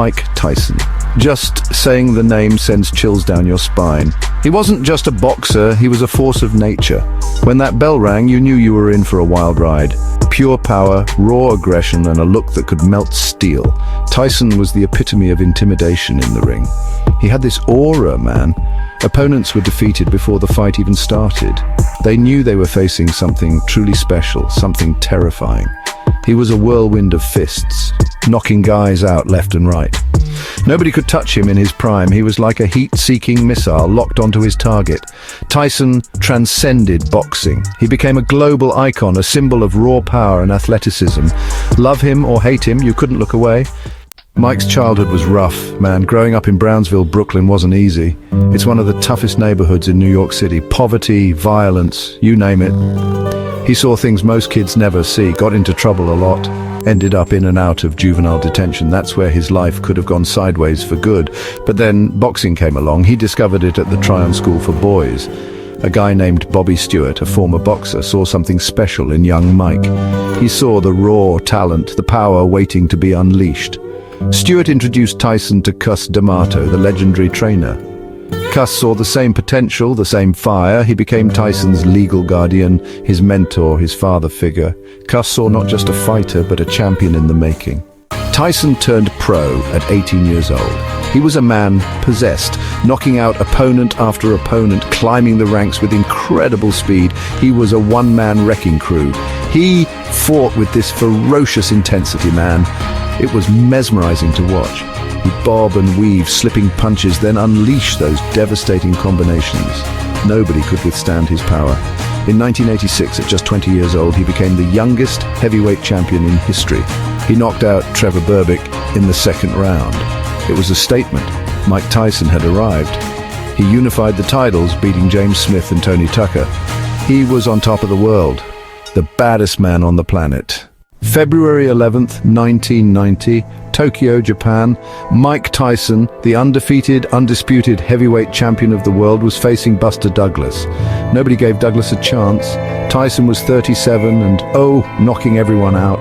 Mike Tyson. Just saying the name sends chills down your spine. He wasn't just a boxer, he was a force of nature. When that bell rang, you knew you were in for a wild ride. Pure power, raw aggression, and a look that could melt steel. Tyson was the epitome of intimidation in the ring. He had this aura, man. Opponents were defeated before the fight even started. They knew they were facing something truly special, something terrifying. He was a whirlwind of fists, knocking guys out left and right. Nobody could touch him in his prime. He was like a heat-seeking missile locked onto his target. Tyson transcended boxing. He became a global icon, a symbol of raw power and athleticism. Love him or hate him, you couldn't look away. Mike's childhood was rough, man. Growing up in Brownsville, Brooklyn wasn't easy. It's one of the toughest neighborhoods in New York City. Poverty, violence, you name it. He saw things most kids never see, got into trouble a lot, ended up in and out of juvenile detention. That's where his life could have gone sideways for good. But then boxing came along. He discovered it at the Tryon School for Boys. A guy named Bobby Stewart, a former boxer, saw something special in young Mike. He saw the raw talent, the power waiting to be unleashed. Stewart introduced Tyson to Cus D'Amato, the legendary trainer. Cus saw the same potential, the same fire. He became Tyson's legal guardian, his mentor, his father figure. Cus saw not just a fighter, but a champion in the making. Tyson turned pro at 18 years old. He was a man possessed, knocking out opponent after opponent, climbing the ranks with incredible speed. He was a one-man wrecking crew. He fought with this ferocious intensity, man. It was mesmerizing to watch. He'd bob and weave, slipping punches, then unleash those devastating combinations. Nobody could withstand his power. In 1986, at just 20 years old, he became the youngest heavyweight champion in history. He knocked out Trevor Berbick in the second round. It was a statement. Mike Tyson had arrived. He unified the titles, beating James Smith and Tony Tucker. He was on top of the world, the baddest man on the planet. February 11th, 1990, Tokyo, Japan. Mike Tyson, the undefeated, undisputed heavyweight champion of the world, was facing Buster Douglas. Nobody gave Douglas a chance. Tyson was 37 and, knocking everyone out.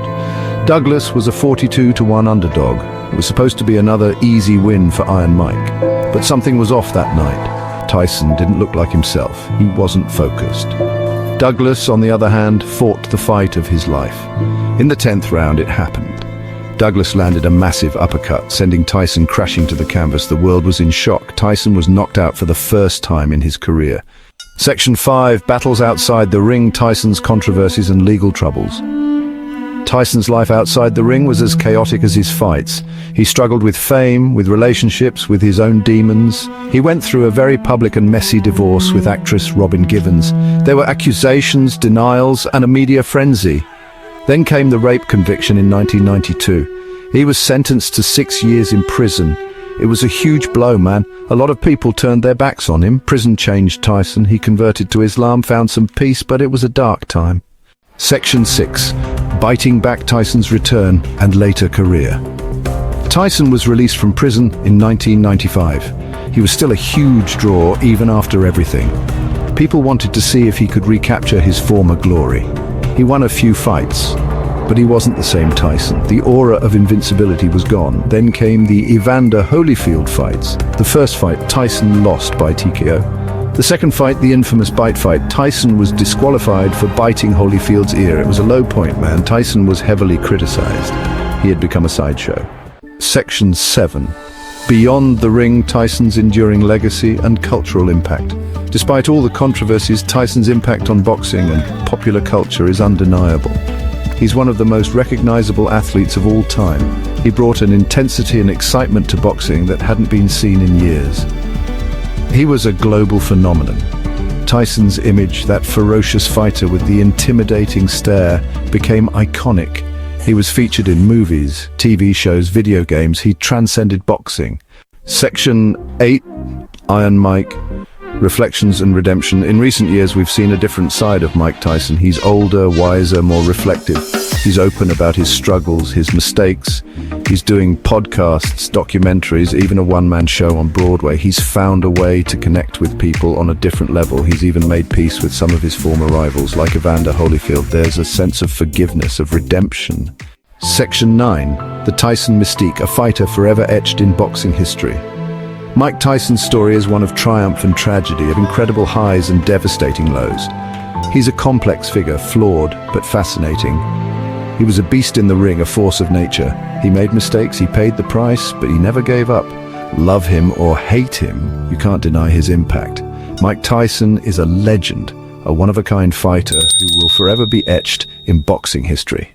Douglas was a 42-1 underdog. It was supposed to be another easy win for Iron Mike. But something was off that night. Tyson didn't look like himself. He wasn't focused. Douglas, on the other hand, fought the fight of his life. In the 10th round, it happened. Douglas landed a massive uppercut, sending Tyson crashing to the canvas. The world was in shock. Tyson was knocked out for the first time in his career. Section 5, Battles Outside the Ring, Tyson's Controversies and Legal Troubles. Tyson's life outside the ring was as chaotic as his fights. He struggled with fame, with relationships, with his own demons. He went through a very public and messy divorce with actress Robin Givens. There were accusations, denials, and a media frenzy. Then came the rape conviction in 1992. He was sentenced to 6 years in prison. It was a huge blow, man. A lot of people turned their backs on him. Prison changed Tyson. He converted to Islam, found some peace, but it was a dark time. Section 6. Biting back Tyson's return and later career. Tyson was released from prison in 1995. He was still a huge draw even after everything. People wanted to see if he could recapture his former glory. He won a few fights, but he wasn't the same Tyson. The aura of invincibility was gone. Then came the Evander Holyfield fights. The first fight, Tyson lost by TKO. The second fight, the infamous bite fight, Tyson was disqualified for biting Holyfield's ear. It was a low point, man. Tyson was heavily criticized. He had become a sideshow. Section 7. Beyond the ring, Tyson's enduring legacy and cultural impact. Despite all the controversies, Tyson's impact on boxing and popular culture is undeniable. He's one of the most recognizable athletes of all time. He brought an intensity and excitement to boxing that hadn't been seen in years. He was a global phenomenon. Tyson's image, that ferocious fighter with the intimidating stare, became iconic. He was featured in movies, TV shows, video games. He transcended boxing. Section 8, Iron Mike, Reflections and Redemption. In recent years, we've seen a different side of Mike Tyson. He's older, wiser, more reflective. He's open about his struggles, his mistakes. He's doing podcasts, documentaries, even a one-man show on Broadway. He's found a way to connect with people on a different level. He's even made peace with some of his former rivals, like Evander Holyfield. There's a sense of forgiveness, of redemption. Section 9. The Tyson Mystique, a fighter forever etched in boxing history. Mike Tyson's story is one of triumph and tragedy, of incredible highs and devastating lows. He's a complex figure, flawed but fascinating. He was a beast in the ring, a force of nature. He made mistakes, he paid the price, but he never gave up. Love him or hate him, you can't deny his impact. Mike Tyson is a legend, a one-of-a-kind fighter who will forever be etched in boxing history.